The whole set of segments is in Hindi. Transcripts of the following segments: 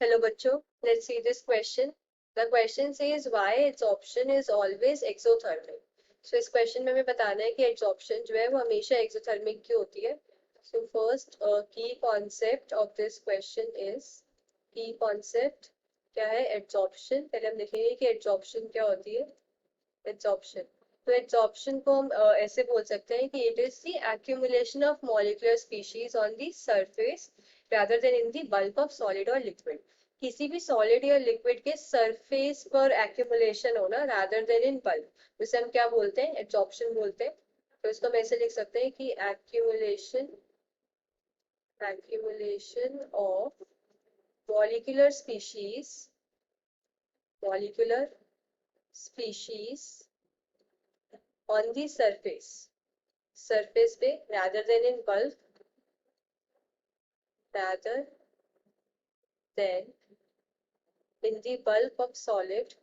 Hello बच्चों, let's see this question. The question says why adsorption is always exothermic. So इस question में हमें बताना है कि adsorption जो है वो हमेशा exothermic क्यों होती है. So first key concept of this question is key concept क्या है adsorption. पहले हम देखेंगे कि adsorption क्या होती है. Adsorption. तो adsorption को हम ऐसे बोल सकते हैं कि it is the accumulation of molecular species on the surface rather than in the bulk of solid or liquid. किसी भी सॉलिड या लिक्विड के सरफेस पर एक्यूमुलेशन होना रादर देन इन बल्क उसे हम क्या बोलते हैं एब्जॉर्प्शन बोलते हैं. तो इसको हम ऐसे लिख सकते हैं कि accumulation of molecular species on the surface पे rather than in bulk rather than in the bulk of solid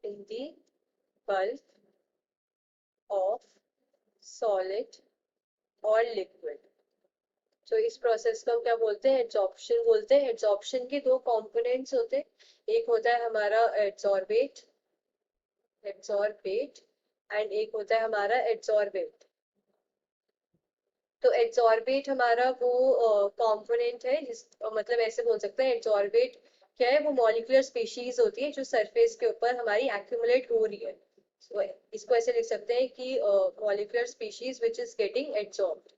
in the bulk of solid or liquid. तो इस प्रोसेस को हम क्या बोलते हैं एड्सॉर्प्शन बोलते हैं. एड्सॉर्प्शन के दो कंपोनेंट्स होते हैं. एक होता है हमारा एड्सॉर्बेट एंड एक होता है हमारा एड्सॉर्बेंट. तो एड्सॉर्बेट हमारा वो कंपोनेंट है जिस मतलब ऐसे बोल सकते हैं एड्सॉर्बेट क्या है वो मॉलिक्यूलर स्पीशीज होती है जो सरफेस के ऊपर हमारी एक्यूमुलेट हो रही है. so, इसको ऐसे लिख सकते हैं कि molecular species which is getting adsorbed.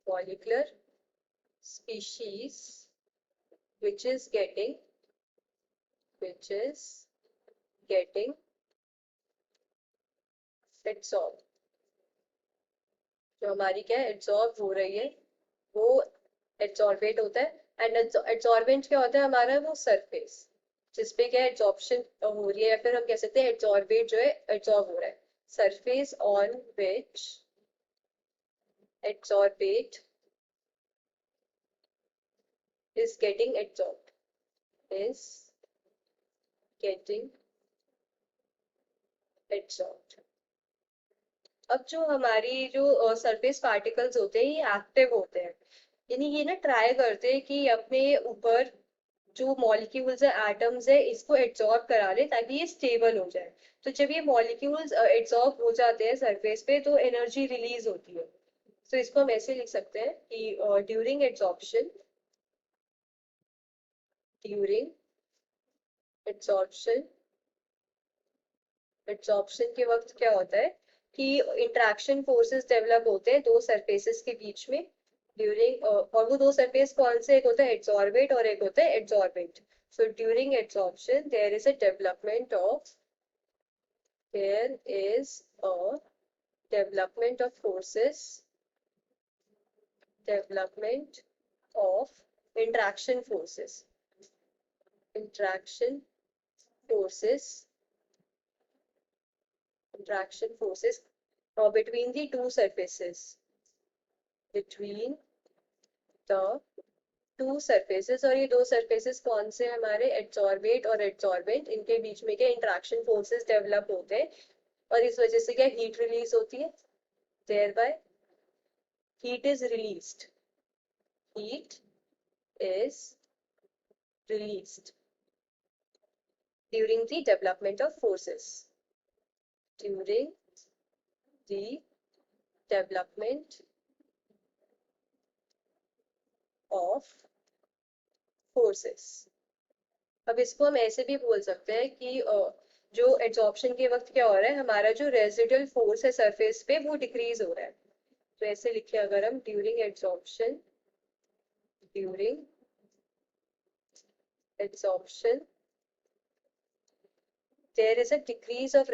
molecular species which is getting adsorbed. जो हमारी क्या है एड्सॉर्ब हो रही है वो एड्सॉर्बेट होता है. एंड एड्सॉर्बेंट क्या होता है हमारा वो सरफेस जिसपे क्या एड्सॉर्प्शन हो रही है या फिर हम कह सकते हैं एड्सॉर्बेट जो है एड्सॉर्ब हो रहा है. Surface on which adsorbate is getting adsorbed. अब जो हमारी जो सरफेस पार्टिकल्स होते हैं ये एक्टिव होते हैं. यानी ये ना ट्राई करते हैं कि अपने ऊपर जो मॉलिक्यूल्स है एटम्स है इसको एड्सॉर्ब करा ले ताकि ये स्टेबल हो जाए. तो जब ये मॉलिक्यूल्स एड्सॉर्ब हो जाते हैं सरफेस पे तो एनर्जी रिलीज होती है. तो इसको हम ऐसे लिख सकते हैं कि ड्यूरिंग एड्सॉर्प्शन एड्सॉर्प्शन के वक्त क्या होता है कि इंटरेक्शन फोर्सेस डेवलप होते हैं दो सरफेसेस के बीच में ड्यूरिंग और वो दो सरफेस कौन से एक होता है एड्सॉर्बेट और एक होता है adsorbent. So during adsorption there is a development of forces development of interaction forces between the two surfaces और ये दो सरफेसेस कौन से हमारे एड्सॉर्बेट और एड्सॉर्बेंट इनके बीच में क्या इंटरेक्शन फोर्सेस डेवलप होते हैं और इस वजह से क्या हीट रिलीज होती है. thereby heat is released during the development of forces during the development of forces. अब इसको हम ऐसे भी बोल सकते हैं कि जो एड्सॉर्प्शन के वक्त क्या हो रहा है हमारा जो रेजिडुअल फोर्स है सरफेस पे वो डिक्रीज हो रहा है. तो ऐसे लिखे अगर हम during adsorption there is a decrease of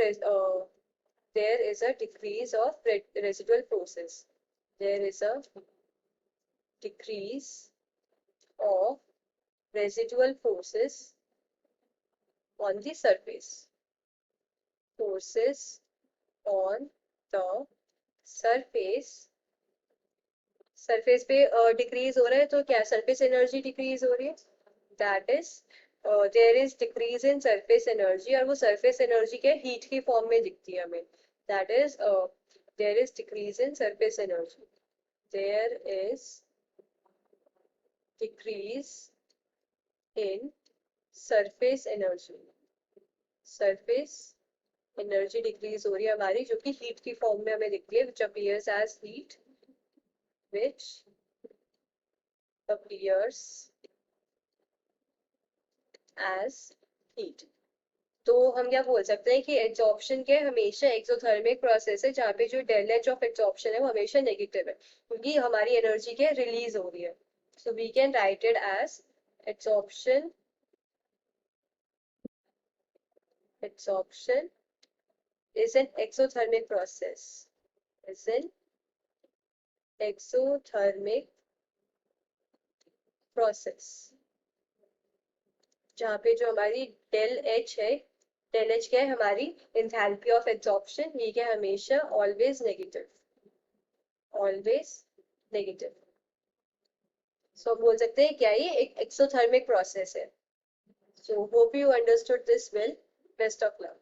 residual forces. There is a decrease of residual forces on the surface. Forces on the surface पे डिक्रीज हो रहा है तो क्या सरफेस एनर्जी डिक्रीज हो रही है. That is there is decrease in surface energy और वो सरफेस एनर्जी के हीट की फॉर्म में दिखती है हमें. That is there is decrease in surface energy. There is decrease in surface energy. Surface energy decrease हो रही है हमारी, जो कि हीट की फॉर्म में हमें दिखती है, which appears as heat, which appears as heat. तो हम क्या बोल सकते हैं कि एब्जॉर्प्शन के हमेशा एक्सोथर्मिक प्रोसेस है, जहाँ पे जो डेल एच ऑफ एब्जॉर्प्शन है वो हमेशा नेगेटिव है, क्योंकि हमारी एनर्जी के रिलीज हो रही है. So we can write it as absorption is an exothermic process, is an exothermic process, जहाँ पे जो हमारी डेल एच है, डेल एच क्या है, हमारी एंथैल्पी ऑफ एब्जॉर्प्शन, ये क्या हमेशा ऑलवेज नेगेटिव, ऑलवेज नेगेटिव. सो बोल सकते हैं क्या ये एक एक्सोथर्मिक प्रोसेस है. So hope you understood this well. Best of luck.